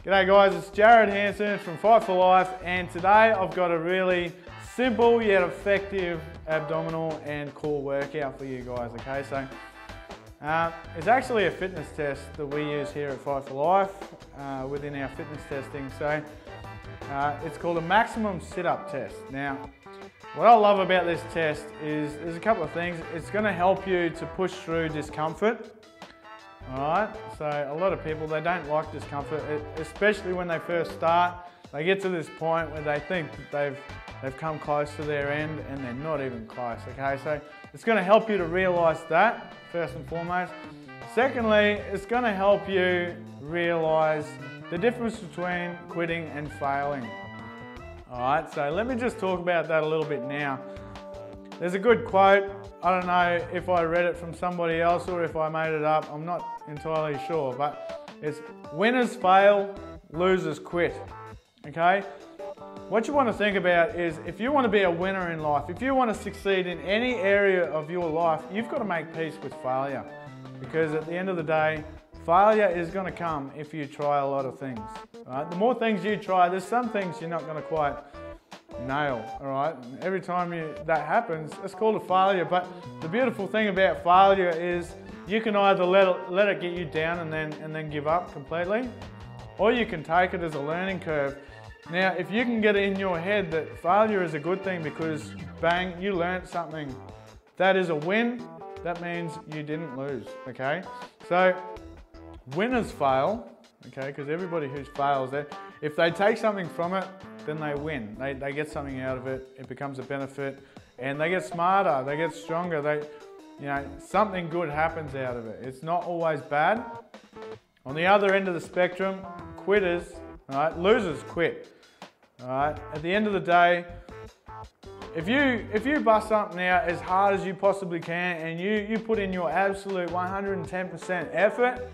G'day guys, it's Jared Hanson from Fight for Life, and today I've got a really simple yet effective abdominal and core workout for you guys, okay? So it's actually a fitness test that we use here at Fight for Life within our fitness testing. So it's called a maximum sit-up test. Now, what I love about this test is there's a couple of things. It's going to help you to push through discomfort. Alright, so a lot of people, they don't like discomfort, especially when they first start. They get to this point where they think that they've come close to their end and they're not even close, okay? So it's going to help you to realise that, first and foremost. Secondly, it's going to help you realise the difference between quitting and failing. Alright, so let me just talk about that a little bit now. There's a good quote. I don't know if I read it from somebody else or if I made it up. I'm not entirely sure, but it's winners fail, losers quit. Okay? What you want to think about is if you want to be a winner in life, if you want to succeed in any area of your life, you've got to make peace with failure. Because at the end of the day, failure is going to come if you try a lot of things. Right? The more things you try, there's some things you're not going to quite nail, all right? Every time that happens, it's called a failure. But the beautiful thing about failure is you can either let it get you down and then give up completely, or you can take it as a learning curve. Now, if you can get it in your head that failure is a good thing because bang, you learned something, that is a win. That means you didn't lose, okay? So winners fail, okay? Because everybody who fails, if they take something from it, then they win. They get something out of it, it becomes a benefit, and they get smarter, they get stronger, something good happens out of it. It's not always bad. On the other end of the spectrum, quitters, right, losers quit. Right? At the end of the day, if you bust something out as hard as you possibly can and you put in your absolute 110% effort,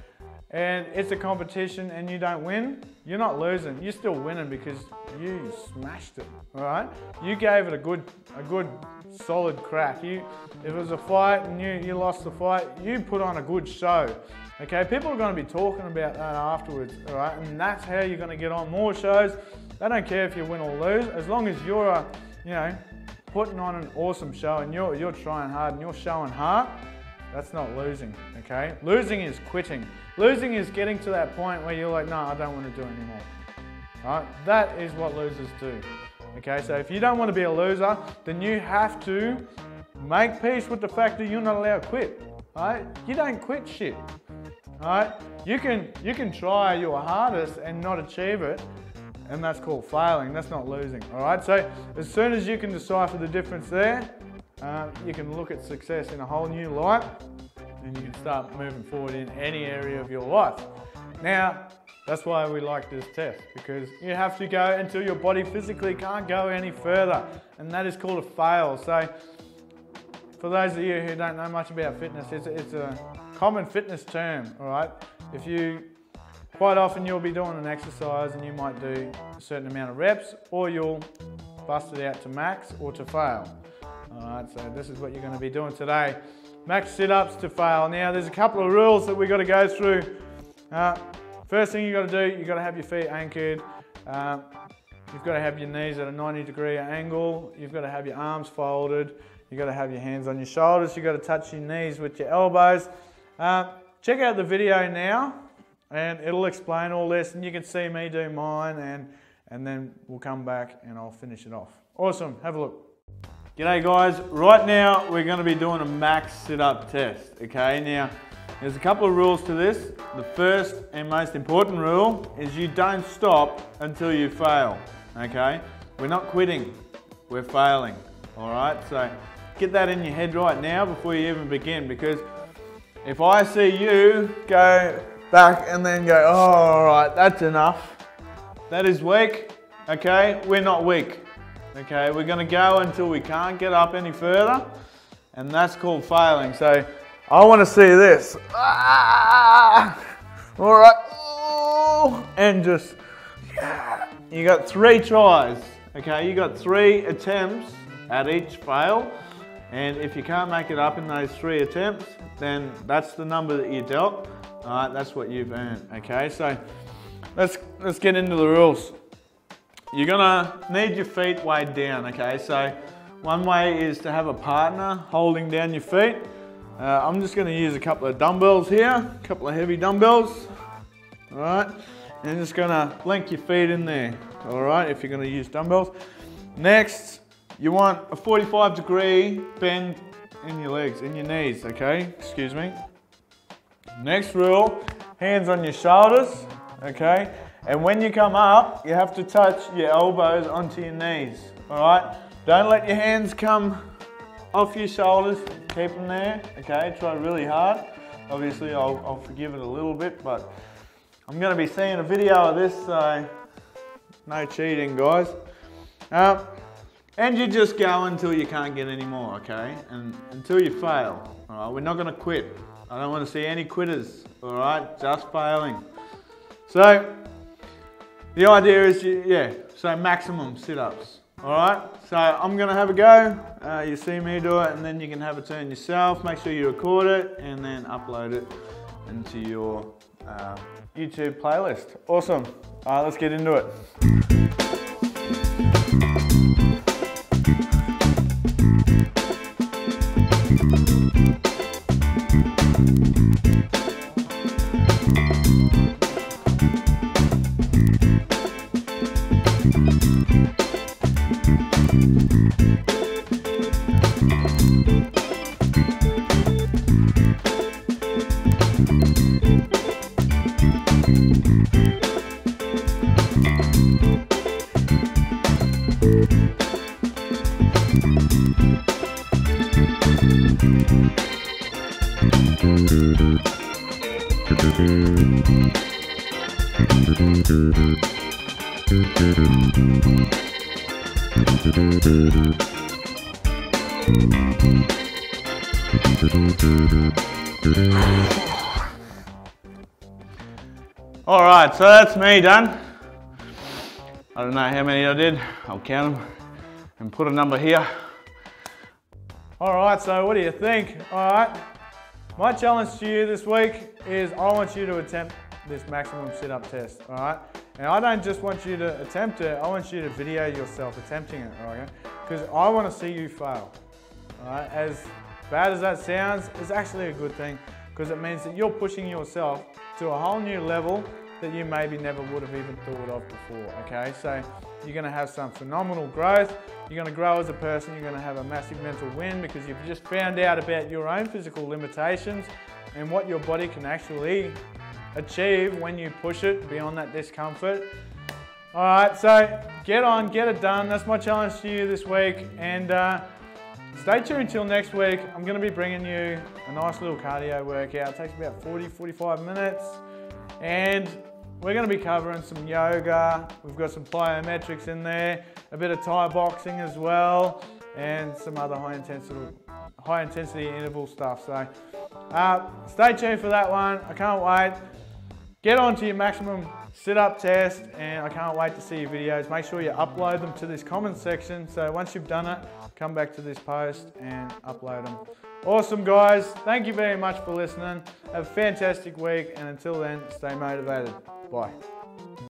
and it's a competition and you don't win, you're not losing, you're still winning because you smashed it, all right? You gave it a good solid crack. If it was a fight and you lost the fight, you put on a good show, okay? People are going to be talking about that afterwards, all right? And that's how you're going to get on more shows. They don't care if you win or lose, as long as you're, putting on an awesome show and you're trying hard and you're showing heart. That's not losing, okay? Losing is quitting. Losing is getting to that point where you're like, no, I don't want to do it anymore. Right? That is what losers do. Okay, so if you don't want to be a loser, then you have to make peace with the fact that you're not allowed to quit. Right? You don't quit shit. Right? You can try your hardest and not achieve it, and that's called failing. That's not losing. All right. So as soon as you can decipher the difference there, you can look at success in a whole new light, and you can start moving forward in any area of your life. Now, that's why we like this test, because you have to go until your body physically can't go any further, and that is called a fail. So for those of you who don't know much about fitness, it's a common fitness term, all right? Quite often you'll be doing an exercise and you might do a certain amount of reps, or you'll bust it out to max or to fail. Alright, so this is what you're going to be doing today. Max sit-ups to fail. Now there's a couple of rules that we've got to go through. First thing you've got to do, you've got to have your feet anchored. You've got to have your knees at a 90-degree angle. You've got to have your arms folded. You've got to have your hands on your shoulders. You've got to touch your knees with your elbows. Check out the video now and it'll explain all this, and you can see me do mine, and then we'll come back and I'll finish it off. Awesome, have a look. G'day guys, right now we're going to be doing a max sit-up test, okay? Now, there's a couple of rules to this. The first and most important rule is you don't stop until you fail, okay? We're not quitting, we're failing, all right? So get that in your head right now before you even begin, because if I see you go back and then go, oh, all right, that's enough, that is weak, okay? We're not weak. Okay, we're going to go until we can't get up any further, and that's called failing. So I want to see this. All right, and just, you got 3 tries. Okay, you got 3 attempts at each fail, and if you can't make it up in those 3 attempts, then that's the number that you dealt. All right, that's what you've earned. Okay, so let's get into the rules. You're gonna need your feet weighed down, okay? So one way is to have a partner holding down your feet. I'm just gonna use a couple of dumbbells here, a couple of heavy dumbbells. All right, and just gonna link your feet in there. All right, if you're gonna use dumbbells. Next, you want a 45-degree bend in your legs, in your knees, okay? Excuse me. Next rule, hands on your shoulders, okay? And when you come up, you have to touch your elbows onto your knees, all right? Don't let your hands come off your shoulders, keep them there, okay? Try really hard. Obviously, I'll forgive it a little bit, but I'm gonna be seeing a video of this, so no cheating, guys. And you just go until you can't get any more, okay? And until you fail, all right? We're not gonna quit. I don't want to see any quitters, all right? Just failing. So, the idea is, so maximum sit-ups, all right? So I'm gonna have a go. You see me do it, and then you can have a turn yourself. Make sure you record it, and then upload it into your YouTube playlist. Awesome. All right, let's get into it. All right, so that's me done. I don't know how many I did. I'll count them and put a number here. All right, so what do you think? All right, my challenge to you this week is I want you to attempt this maximum sit-up test, all right? And I don't just want you to attempt it, I want you to video yourself attempting it, all right? Because I want to see you fail, all right? As bad as that sounds, it's actually a good thing because it means that you're pushing yourself to a whole new level that you maybe never would have even thought of before, okay? So you're gonna have some phenomenal growth, you're gonna grow as a person, you're gonna have a massive mental win because you've just found out about your own physical limitations and what your body can actually achieve when you push it beyond that discomfort. All right, so get on, get it done. That's my challenge to you this week. And stay tuned till next week. I'm gonna be bringing you a nice little cardio workout. It takes about 40-45 minutes. And we're gonna be covering some yoga. We've got some plyometrics in there, a bit of Thai boxing as well, and some other high intensity interval stuff. So stay tuned for that one. I can't wait. Get on to your maximum sit-up test, and I can't wait to see your videos. Make sure you upload them to this comment section. So once you've done it, come back to this post and upload them. Awesome, guys. Thank you very much for listening. Have a fantastic week, and until then, stay motivated. Bye.